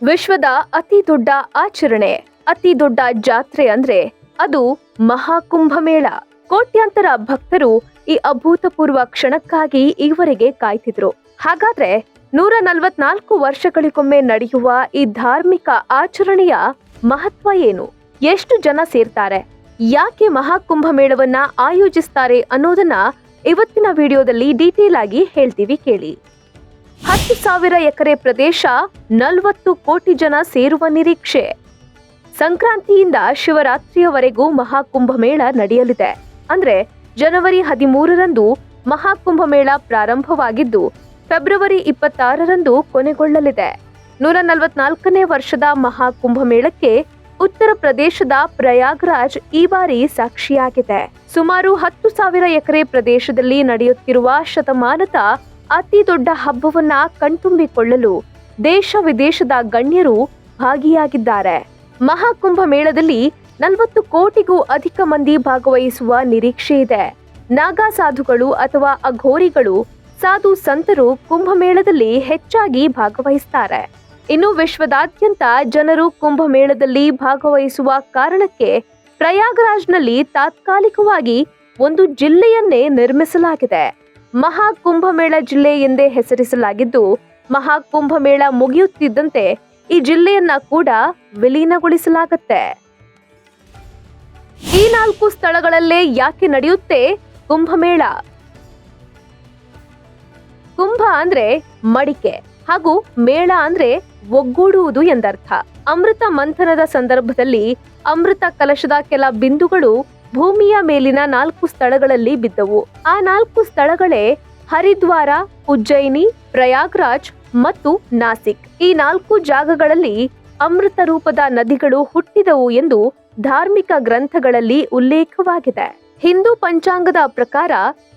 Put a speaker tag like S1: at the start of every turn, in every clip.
S1: ವಿಶ್ವದ ಅತಿ ದೊಡ್ಡ ಆಚರಣೆ, ಅತಿ ದೊಡ್ಡ ಜಾತ್ರೆ ಅಂದ್ರೆ ಅದು ಮಹಾಕುಂಭಮೇಳ. ಕೋಟ್ಯಾಂತರ ಭಕ್ತರು ಈ ಅಭೂತಪೂರ್ವ ಕ್ಷಣಕ್ಕಾಗಿ ಈವರೆಗೆ ಕಾಯ್ತಿದ್ರು. ಹಾಗಾದ್ರೆ 144 ವರ್ಷಗಳಿಗೊಮ್ಮೆ ನಡೆಯುವ ಈ ಧಾರ್ಮಿಕ ಆಚರಣೆಯ ಮಹತ್ವ ಏನು? ಎಷ್ಟು ಜನ ಸೇರ್ತಾರೆ? ಯಾಕೆ ಮಹಾಕುಂಭಮೇಳವನ್ನ ಆಯೋಜಿಸ್ತಾರೆ ಅನ್ನೋದನ್ನ ಇವತ್ತಿನ ವಿಡಿಯೋದಲ್ಲಿ ಡೀಟೇಲ್ ಆಗಿ ಹೇಳ್ತೀವಿ, ಕೇಳಿ. 10,000 ಎಕರೆ ಪ್ರದೇಶ, 40 ಕೋಟಿ ಜನ ಸೇರುವ ನಿರೀಕ್ಷೆ. ಸಂಕ್ರಾಂತಿಯಿಂದ ಶಿವರಾತ್ರಿಯವರೆಗೂ ಮಹಾಕುಂಭಮೇಳ ನಡೆಯಲಿದೆ. ಅಂದ್ರೆ ಜನವರಿ 13ರಂದು ಮಹಾಕುಂಭಮೇಳ ಪ್ರಾರಂಭವಾಗಿದ್ದು ಫೆಬ್ರವರಿ 26ರಂದು ಕೊನೆಗೊಳ್ಳಲಿದೆ. 144ನೇ ವರ್ಷದ ಮಹಾಕುಂಭಮೇಳಕ್ಕೆ ಉತ್ತರ ಪ್ರದೇಶದ ಪ್ರಯಾಗ್ರಾಜ್ ಈ ಬಾರಿ ಸಾಕ್ಷಿಯಾಗಿದೆ. ಸುಮಾರು 10,000 ಎಕರೆ ಪ್ರದೇಶದಲ್ಲಿ ನಡೆಯುತ್ತಿರುವ ಶತಮಾನದ ಅತಿ ದೊಡ್ಡ ಹಬ್ಬವನ್ನ ಕಣ್ತುಂಬಿಕೊಳ್ಳಲು ದೇಶ ವಿದೇಶದ ಗಣ್ಯರು ಭಾಗಿಯಾಗಿದ್ದಾರೆ. ಮಹಾಕುಂಭಮೇಳದಲ್ಲಿ 40 ಕೋಟಿಗೂ ಅಧಿಕ ಮಂದಿ ಭಾಗವಹಿಸುವ ನಿರೀಕ್ಷೆ ಇದೆ. ನಾಗಾ ಸಾಧುಗಳು ಅಥವಾ ಅಘೋರಿಗಳು, ಸಾಧು ಸಂತರು ಕುಂಭಮೇಳದಲ್ಲಿ ಹೆಚ್ಚಾಗಿ ಭಾಗವಹಿಸುತ್ತಾರೆ. ಇನ್ನು ವಿಶ್ವದಾದ್ಯಂತ ಜನರು ಕುಂಭಮೇಳದಲ್ಲಿ ಭಾಗವಹಿಸುವ ಕಾರಣಕ್ಕೆ ಪ್ರಯಾಗ್ರಾಜ್ನಲ್ಲಿ ತಾತ್ಕಾಲಿಕವಾಗಿ ಒಂದು ಜಿಲ್ಲೆಯನ್ನೇ ನಿರ್ಮಿಸಲಾಗಿದೆ. ಮಹಾಕುಂಭಮೇಳ ಜಿಲ್ಲೆ ಎಂದೇ ಹೆಸರಿಸಲಾಗಿದ್ದು, ಮಹಾಕುಂಭಮೇಳ ಮುಗಿಯುತ್ತಿದ್ದಂತೆ ಈ ಜಿಲ್ಲೆಯನ್ನ ಕೂಡ ವಿಲೀನಗೊಳಿಸಲಾಗುತ್ತೆ. ಈ 4 ಸ್ಥಳಗಳಲ್ಲೇ ಯಾಕೆ ನಡೆಯುತ್ತೆ ಕುಂಭಮೇಳ? ಕುಂಭ ಅಂದ್ರೆ ಮಡಿಕೆ ಹಾಗೂ ಮೇಳ ಅಂದ್ರೆ ಒಗ್ಗೂಡುವುದು ಎಂದರ್ಥ. ಅಮೃತ ಮಂಥನದ ಸಂದರ್ಭದಲ್ಲಿ ಅಮೃತ ಕಲಶದ ಕೆಲ ಬಿಂದುಗಳು ಭೂಮಿಯ ಮೇಲಿನ 4 ಸ್ಥಳಗಳಲ್ಲಿ ಬಿದ್ದವು. ಆ 4 ಸ್ಥಳಗಳೇ ಹರಿದ್ವಾರ, ಉಜ್ಜಯಿನಿ, ಪ್ರಯಾಗ್ರಾಜ್ ಮತ್ತು ನಾಸಿಕ್. ಈ 4 ಜಾಗಗಳಲ್ಲಿ ಅಮೃತ ರೂಪದ ನದಿಗಳು ಹುಟ್ಟಿದವು ಎಂದು ಧಾರ್ಮಿಕ ಗ್ರಂಥಗಳಲ್ಲಿ ಉಲ್ಲೇಖವಾಗಿದೆ. ಹಿಂದೂ ಪಂಚಾಂಗದ ಪ್ರಕಾರ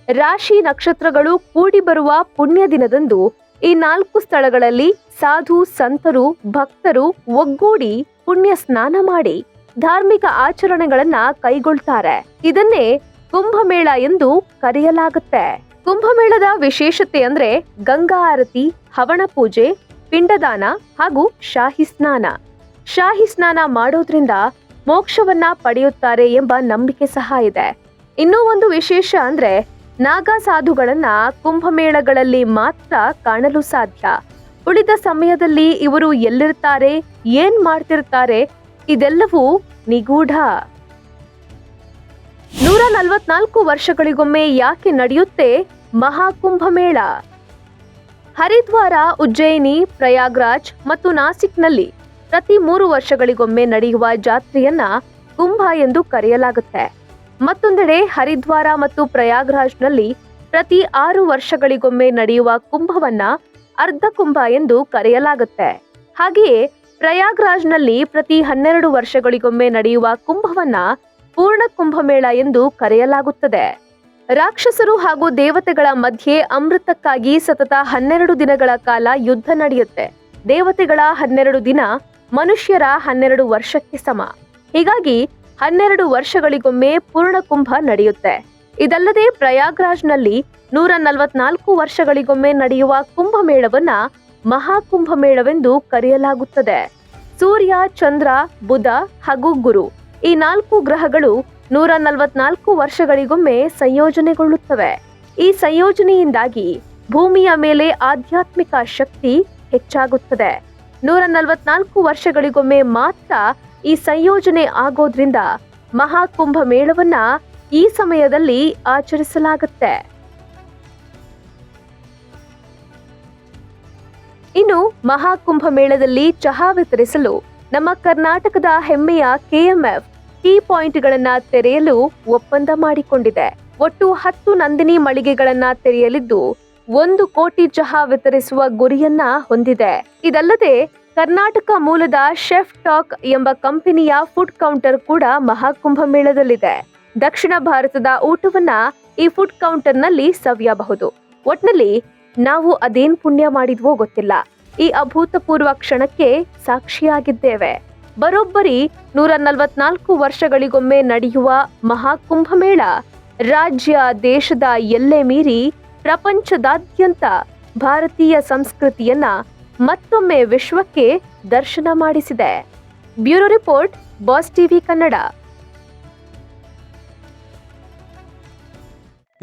S1: ರಾಶಿ ನಕ್ಷತ್ರಗಳು ಕೂಡಿ ಬರುವ ಪುಣ್ಯ ದಿನದಂದು ಈ 4 ಸ್ಥಳಗಳಲ್ಲಿ ಸಾಧು ಸಂತರು ಭಕ್ತರು ಒಗ್ಗೂಡಿ ಪುಣ್ಯ ಸ್ನಾನ ಮಾಡಿ ಧಾರ್ಮಿಕ ಆಚರಣೆಗಳನ್ನ ಕೈಗೊಳ್ತಾರೆ. ಇದನ್ನೇ ಕುಂಭಮೇಳ ಎಂದು ಕರೆಯಲಾಗುತ್ತೆ. ಕುಂಭಮೇಳದ ವಿಶೇಷತೆ ಅಂದ್ರೆ ಗಂಗಾ ಆರತಿ, ಹವನ ಪೂಜೆ, ಪಿಂಡದಾನ ಹಾಗೂ ಶಾಹಿ ಸ್ನಾನ. ಶಾಹಿ ಸ್ನಾನ ಮಾಡೋದ್ರಿಂದ ಮೋಕ್ಷವನ್ನ ಪಡೆಯುತ್ತಾರೆ ಎಂಬ ನಂಬಿಕೆ ಸಹ ಇದೆ. ಇನ್ನೂ ಒಂದು ವಿಶೇಷ ಅಂದ್ರೆ ನಾಗಾ ಸಾಧುಗಳನ್ನ ಕುಂಭಮೇಳಗಳಲ್ಲಿ ಮಾತ್ರ ಕಾಣಲು ಸಾಧ್ಯ. ಉಳಿದ ಸಮಯದಲ್ಲಿ ಇವರು ಎಲ್ಲಿರ್ತಾರೆ, ಏನ್ ಮಾಡ್ತಿರ್ತಾರೆ, ಇದೆಲ್ಲವೂ ನಿಗೂಢ. 144 ವರ್ಷಗಳಿಗೊಮ್ಮೆ ಯಾಕೆ ನಡೆಯುತ್ತೆ ಮಹಾಕುಂಭಮೇಳ? ಹರಿದ್ವಾರ, ಉಜ್ಜಯಿನಿ, ಪ್ರಯಾಗ್ರಾಜ್ ಮತ್ತು ನಾಸಿಕ್ನಲ್ಲಿ ಪ್ರತಿ 3 ವರ್ಷಗಳಿಗೊಮ್ಮೆ ನಡೆಯುವ ಜಾತ್ರೆಯನ್ನ ಕುಂಭ ಎಂದು ಕರೆಯಲಾಗುತ್ತೆ. ಮತ್ತೊಂದೆಡೆ ಹರಿದ್ವಾರ ಮತ್ತು ಪ್ರಯಾಗ್ರಾಜ್ನಲ್ಲಿ ಪ್ರತಿ 6 ವರ್ಷಗಳಿಗೊಮ್ಮೆ ನಡೆಯುವ ಕುಂಭವನ್ನ ಅರ್ಧ ಕುಂಭ ಎಂದು ಕರೆಯಲಾಗುತ್ತೆ. ಹಾಗೆಯೇ ಪ್ರಯಾಗ್ರಾಜ್ನಲ್ಲಿ ಪ್ರತಿ 12 ವರ್ಷಗಳಿಗೊಮ್ಮೆ ನಡೆಯುವ ಕುಂಭವನ್ನ ಪೂರ್ಣ ಕುಂಭಮೇಳ ಎಂದು ಕರೆಯಲಾಗುತ್ತದೆ. ರಾಕ್ಷಸರು ಹಾಗೂ ದೇವತೆಗಳ ಮಧ್ಯೆ ಅಮೃತಕ್ಕಾಗಿ ಸತತ 12 ದಿನಗಳ ಕಾಲ ಯುದ್ಧ ನಡೆಯುತ್ತೆ. ದೇವತೆಗಳ 12 ದಿನ ಮನುಷ್ಯರ 12 ವರ್ಷಕ್ಕೆ ಸಮ. ಹೀಗಾಗಿ 12 ವರ್ಷಗಳಿಗೊಮ್ಮೆ ಪೂರ್ಣ ಕುಂಭ ನಡೆಯುತ್ತೆ. ಇದಲ್ಲದೆ ಪ್ರಯಾಗ್ರಾಜ್ನಲ್ಲಿ 144 ವರ್ಷಗಳಿಗೊಮ್ಮೆ ನಡೆಯುವ ಕುಂಭಮೇಳವನ್ನ ಮಹಾಕುಂಭಮೇಳವೆಂದು ಕರೆಯಲಾಗುತ್ತದೆ. ಸೂರ್ಯ, ಚಂದ್ರ, ಬುಧ ಹಾಗೂ ಗುರು ಈ 4 ಗ್ರಹಗಳು 144 ವರ್ಷಗಳಿಗೊಮ್ಮೆ ಸಂಯೋಜನೆಗೊಳ್ಳುತ್ತವೆ. ಈ ಸಂಯೋಜನೆಯಿಂದಾಗಿ ಭೂಮಿಯ ಮೇಲೆ ಆಧ್ಯಾತ್ಮಿಕ ಶಕ್ತಿ ಹೆಚ್ಚಾಗುತ್ತದೆ. 144 ವರ್ಷಗಳಿಗೊಮ್ಮೆ ಮಾತ್ರ ಈ ಸಂಯೋಜನೆ ಆಗೋದ್ರಿಂದ ಮಹಾಕುಂಭಮೇಳವನ್ನ ಈ ಸಮಯದಲ್ಲಿ ಆಚರಿಸಲಾಗುತ್ತೆ. ಇನ್ನು ಮಹಾಕುಂಭಮೇಳದಲ್ಲಿ ಚಹಾ ವಿತರಿಸಲು ನಮ್ಮ ಕರ್ನಾಟಕದ ಹೆಮ್ಮೆಯ KMF ಟೀ ಪಾಯಿಂಟ್ಗಳನ್ನ ತೆರೆಯಲು ಒಪ್ಪಂದ ಮಾಡಿಕೊಂಡಿದೆ. ಒಟ್ಟು 10 ನಂದಿನಿ ಮಳಿಗೆಗಳನ್ನ ತೆರೆಯಲಿದ್ದು 1 ಕೋಟಿ ಚಹಾ ವಿತರಿಸುವ ಗುರಿಯನ್ನ ಹೊಂದಿದೆ. ಇದಲ್ಲದೆ ಕರ್ನಾಟಕ ಮೂಲದ ಶೆಫ್ ಟಾಕ್ ಎಂಬ ಕಂಪನಿಯ ಫುಡ್ ಕೌಂಟರ್ ಕೂಡ ಮಹಾಕುಂಭಮೇಳದಲ್ಲಿದೆ. ದಕ್ಷಿಣ ಭಾರತದ ಊಟವನ್ನ ಈ ಫುಡ್ ಕೌಂಟರ್ನಲ್ಲಿ ಸವಿಯಬಹುದು. ಒಟ್ನಲ್ಲಿ ನಾವು ಅದೇನ್ ಪುಣ್ಯ ಮಾಡಿದ್ವೋ ಗೊತ್ತಿಲ್ಲ, ಈ ಅಭೂತಪೂರ್ವ ಕ್ಷಣಕ್ಕೆ ಸಾಕ್ಷಿಯಾಗಿದ್ದೇವೆ. ಬರೋಬ್ಬರಿ 144 ವರ್ಷಗಳಿಗೊಮ್ಮೆ ನಡೆಯುವ ಮಹಾಕುಂಭಮೇಳ ರಾಜ್ಯ ದೇಶದ ಎಲ್ಲೆ ಮೀರಿ ಪ್ರಪಂಚದಾದ್ಯಂತ ಭಾರತೀಯ ಸಂಸ್ಕೃತಿಯನ್ನ ಮತ್ತೊಮ್ಮೆ ವಿಶ್ವಕ್ಕೆ ದರ್ಶನ ಮಾಡಿಸಿದೆ. Bureau report, Boss TV Kannada.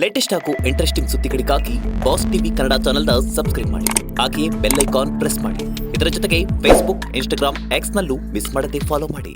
S2: Latest ಹಾಗೂ ಇಂಟ್ರೆಸ್ಟಿಂಗ್ ಸುದ್ದಿಗಳಿಗಾಗಿ ಬಾಸ್ ಟಿವಿ ಕನ್ನಡ ಚಾನೆಲ್ನ ಸಬ್ಸ್ಕ್ರೈಬ್ ಮಾಡಿ. ಹಾಗೆಯೇ ಬೆಲ್ ಐಕಾನ್ ಪ್ರೆಸ್ ಮಾಡಿ. ಇದರ ಜೊತೆಗೆ ಫೇಸ್ಬುಕ್, ಇನ್ಸ್ಟಾಗ್ರಾಮ್, ಎಕ್ಸ್ನಲ್ಲೂ ಮಿಸ್ ಮಾಡದೆ ಫಾಲೋ ಮಾಡಿ.